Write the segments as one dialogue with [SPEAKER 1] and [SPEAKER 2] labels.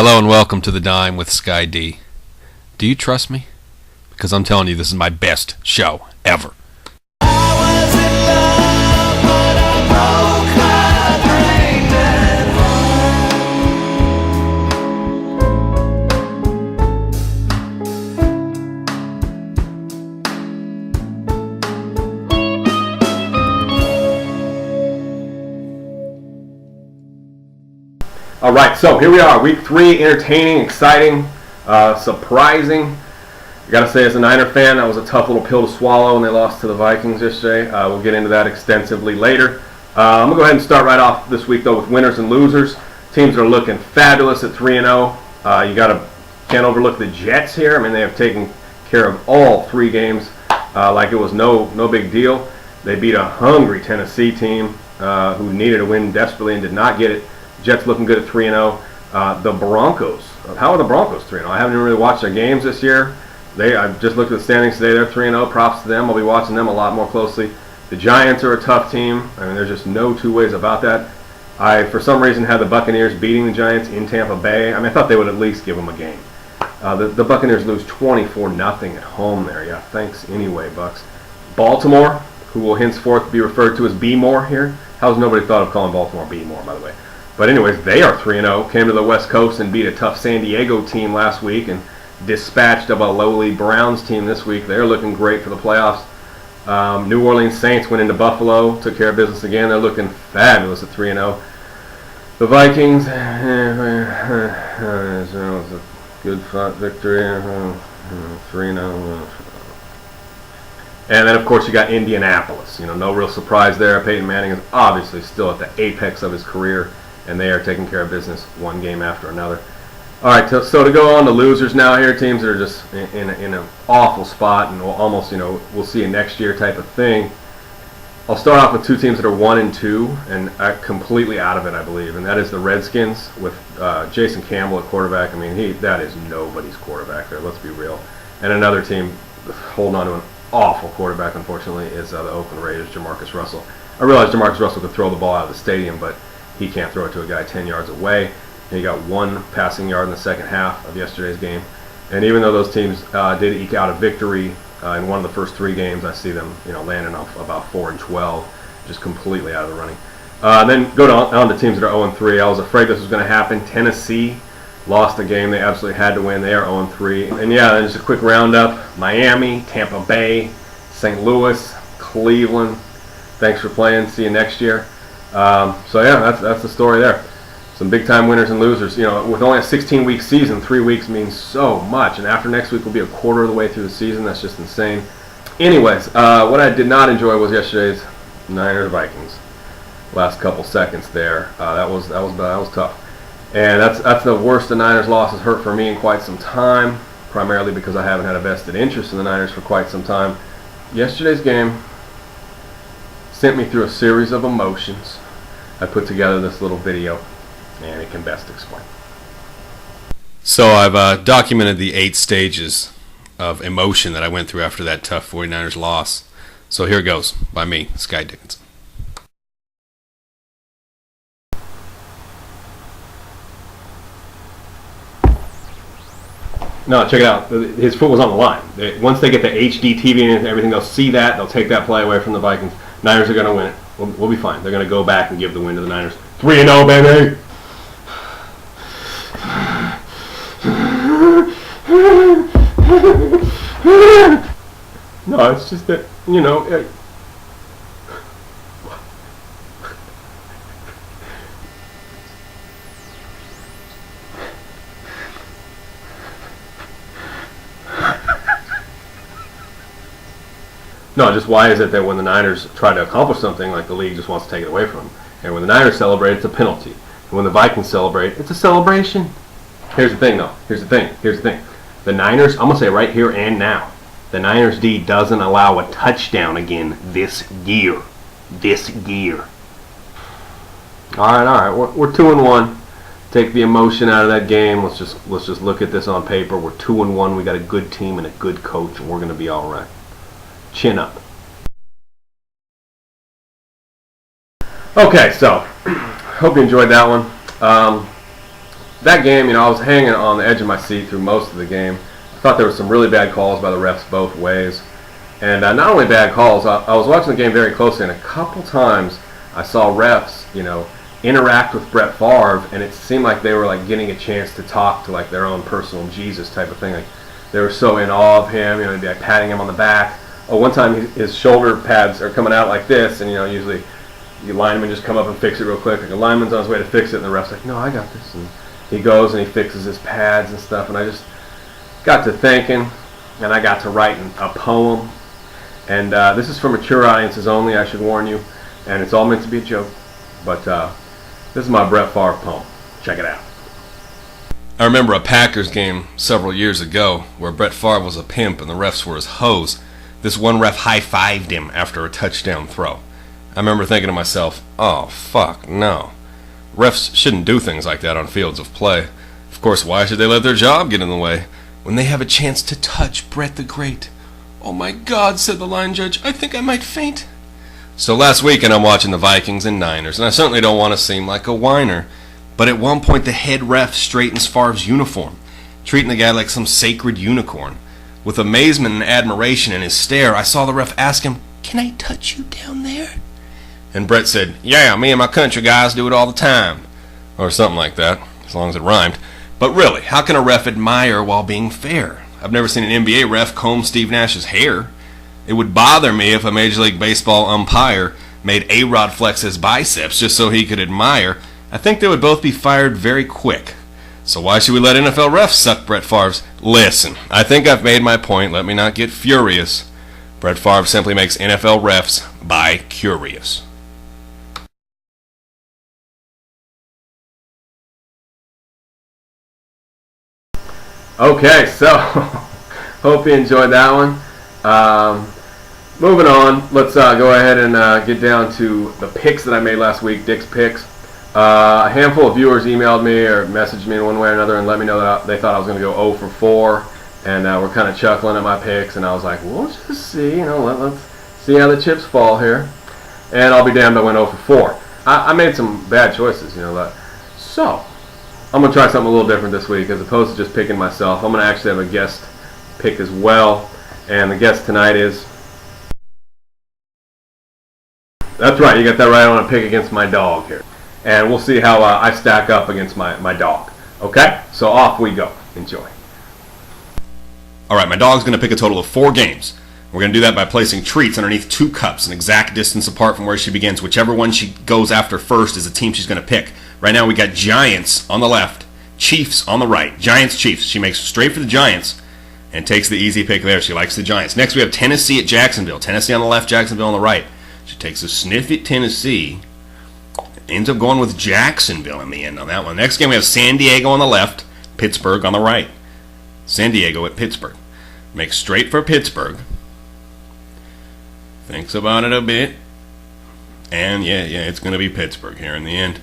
[SPEAKER 1] Hello and welcome to theDime with Skye D. Do you trust me? Because I'm telling you, this is my best show ever.
[SPEAKER 2] All right, so here we are, week 3, entertaining, exciting, surprising. I gotta say, as a Niner fan, that was a tough little pill to swallow when they lost to the Vikings yesterday. We'll get into that extensively later. I'm gonna go ahead and start right off this week though with winners and losers. Teams are looking fabulous at 3-0. Can't overlook the Jets here. I mean, they have taken care of all 3 games like it was no big deal. They beat a hungry Tennessee team who needed a win desperately and did not get it. Jets looking good at 3-0. The Broncos. How are the Broncos 3-0? I haven't even really watched their games this year. I've just looked at the standings today. They're 3-0. Props to them. I'll be watching them a lot more closely. The Giants are a tough team. I mean, there's just no two ways about that. I, for some reason, had the Buccaneers beating the Giants in Tampa Bay. I mean, I thought they would at least give them a game. The Buccaneers lose 24-0 at home there. Yeah, thanks anyway, Bucks. Baltimore, who will henceforth be referred to as B-More here. How's nobody thought of calling Baltimore B-More, by the way? But anyways, they are 3-0, came to the West Coast and beat a tough San Diego team last week and dispatched of a lowly Browns team this week. They're looking great for the playoffs. New Orleans Saints went into Buffalo, took care of business again. They're looking fabulous at 3-0. The Vikings, it was a good fought victory, 3-0. And then, of course, you got Indianapolis. No real surprise there. Peyton Manning is obviously still at the apex of his career, and they are taking care of business one game after another. All right, so to go on to losers now here, teams that are just in an awful spot and almost, we'll see a next year type of thing. I'll start off with 2 teams that are 1-2 and completely out of it, I believe, and that is the Redskins with Jason Campbell at quarterback. I mean, that is nobody's quarterback there, let's be real. And another team holding on to an awful quarterback, unfortunately, is the Oakland Raiders, Jamarcus Russell. I realize Jamarcus Russell could throw the ball out of the stadium, but he can't throw it to a guy 10 yards away. And he got 1 passing yard in the second half of yesterday's game. And even though those teams did eke out a victory in one of the first 3 games, I see them landing off about 4-12, just completely out of the running. Then go on to teams that are 0-3. I was afraid this was going to happen. Tennessee lost the game they absolutely had to win. They are 0-3. And yeah, then just a quick roundup. Miami, Tampa Bay, St. Louis, Cleveland. Thanks for playing. See you next year. So yeah, that's the story there. Some big-time winners and losers. With only a 16-week season, 3 weeks means so much. And after next week, we'll be a quarter of the way through the season. That's just insane. Anyways, what I did not enjoy was yesterday's Niners-Vikings. Last couple seconds there. That was tough. And that's the worst the Niners loss has hurt for me in quite some time. Primarily because I haven't had a vested interest in the Niners for quite some time. Yesterday's game sent me through a series of emotions. I put together this little video, and it can best explain.
[SPEAKER 1] So I've documented the 8 stages of emotion that I went through after that tough 49ers loss. So here goes by me, Skye Dickinson.
[SPEAKER 2] No, check it out. His foot was on the line. Once they get the HD TV and everything, they'll see that. They'll take that play away from the Vikings. Niners are going to win it. We'll be fine. They're going to go back and give the win to the Niners. 3-0, baby! No, it's just that, No, just why is it that when the Niners try to accomplish something, like the league just wants to take it away from them? And when the Niners celebrate, it's a penalty. And when the Vikings celebrate, it's a celebration. Here's the thing, though. Here's the thing. The Niners, I'm going to say right here and now, the Niners D doesn't allow a touchdown again this year. All right. We're 2-1. Take the emotion out of that game. Let's just look at this on paper. We're 2-1. We got a good team and a good coach, and we're going to be all right. Chin up. Okay, so hope you enjoyed that one. that game, I was hanging on the edge of my seat through most of the game. I thought there were some really bad calls by the refs both ways. And not only bad calls, I was watching the game very closely, and a couple times I saw refs, interact with Brett Favre, and it seemed like they were like getting a chance to talk to like their own personal Jesus type of thing. Like they were so in awe of him, they'd be like patting him on the back. Oh, one time his shoulder pads are coming out like this, and usually the lineman just come up and fix it real quick. Like a lineman's on his way to fix it, and the ref's like, "No, I got this." And he goes and he fixes his pads and stuff, and I just got to thinking, and I got to writing a poem. And this is for mature audiences only, I should warn you, and it's all meant to be a joke. But this is my Brett Favre poem. Check it out.
[SPEAKER 1] I remember a Packers game several years ago where Brett Favre was a pimp and the refs were his hoes. This one ref high-fived him after a touchdown throw. I remember thinking to myself, oh, fuck, no. Refs shouldn't do things like that on fields of play. Of course, why should they let their job get in the way when they have a chance to touch Brett the Great? Oh my God, said the line judge, I think I might faint. So last weekend I'm watching the Vikings and Niners, and I certainly don't want to seem like a whiner, but at one point the head ref straightens Favre's uniform, treating the guy like some sacred unicorn. With amazement and admiration in his stare, I saw the ref ask him, "Can I touch you down there?" And Brett said, "Yeah, me and my country guys do it all the time." Or something like that, as long as it rhymed. But really, how can a ref admire while being fair? I've never seen an NBA ref comb Steve Nash's hair. It would bother me if a Major League Baseball umpire made A-Rod flex his biceps just so he could admire. I think they would both be fired very quick. So why should we let NFL refs suck Brett Favre's? Listen, I think I've made my point. Let me not get furious. Brett Favre simply makes NFL refs bi-curious.
[SPEAKER 2] Okay, so hope you enjoyed that one. Moving on, let's go ahead and get down to the picks that I made last week, Dick's Picks. A handful of viewers emailed me or messaged me in one way or another and let me know that they thought I was going to go 0 for 4, and we're kind of chuckling at my picks, and I was like, well, let's just see, let's see how the chips fall here. And I'll be damned, I went 0 for 4. I made some bad choices, So, I'm going to try something a little different this week. As opposed to just picking myself, I'm going to actually have a guest pick as well. And the guest tonight is... That's right, you got that right. I want to pick against my dog here. And we'll see how I stack up against my dog. Okay? So off we go. Enjoy.
[SPEAKER 1] All right, my dog's going to pick a total of 4 games. We're going to do that by placing treats underneath 2 cups, an exact distance apart from where she begins. Whichever one she goes after first is the team she's going to pick. Right now we got Giants on the left, Chiefs on the right. Giants, Chiefs. She makes straight for the Giants and takes the easy pick there. She likes the Giants. Next we have Tennessee at Jacksonville. Tennessee on the left, Jacksonville on the right. She takes a sniff at Tennessee. Ends up going with Jacksonville in the end on that one. Next game we have San Diego on the left, Pittsburgh on the right. San Diego at Pittsburgh. Makes straight for Pittsburgh. Thinks about it a bit. And yeah, it's going to be Pittsburgh here in the end.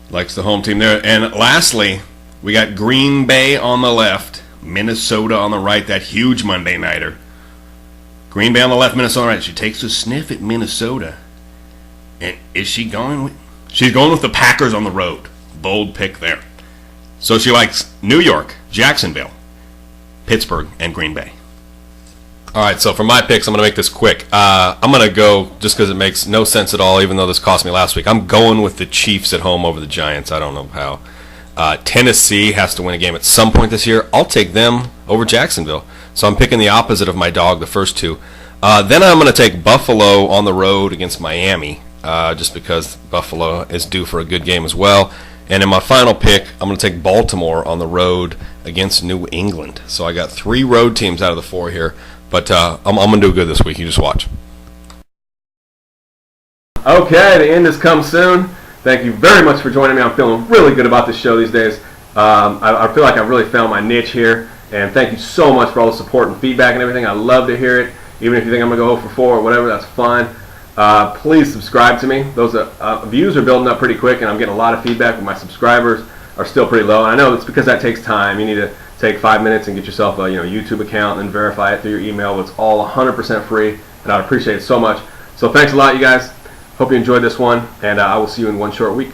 [SPEAKER 1] Likes the home team there. And lastly, we got Green Bay on the left, Minnesota on the right, that huge Monday nighter. Green Bay on the left, Minnesota on the right. She takes a sniff at Minnesota. And is she going with... She's going with the Packers on the road. Bold pick there. So she likes New York, Jacksonville, Pittsburgh, and Green Bay. All right, so for my picks, I'm going to make this quick. I'm going to go, just because it makes no sense at all, even though this cost me last week, I'm going with the Chiefs at home over the Giants. I don't know how. Tennessee has to win a game at some point this year. I'll take them over Jacksonville. So I'm picking the opposite of my dog, the first 2. Then I'm going to take Buffalo on the road against Miami, just because Buffalo is due for a good game as well. And in my final pick, I'm going to take Baltimore on the road against New England. So I got 3 road teams out of the 4 here. But I'm going to do good this week. You just watch.
[SPEAKER 2] Okay, the end has come soon. Thank you very much for joining me. I'm feeling really good about this show these days. I feel like I've really found my niche here. And thank you so much for all the support and feedback and everything. I love to hear it. Even if you think I'm going to go 0 for 4 or whatever, that's fine. Please subscribe to me. Those views are building up pretty quick, and I'm getting a lot of feedback, but my subscribers are still pretty low. And I know it's because that takes time. You need to take 5 minutes and get yourself a YouTube account and then verify it through your email. It's all 100% free, and I'd appreciate it so much. So thanks a lot, you guys. Hope you enjoyed this one, and I will see you in one short week.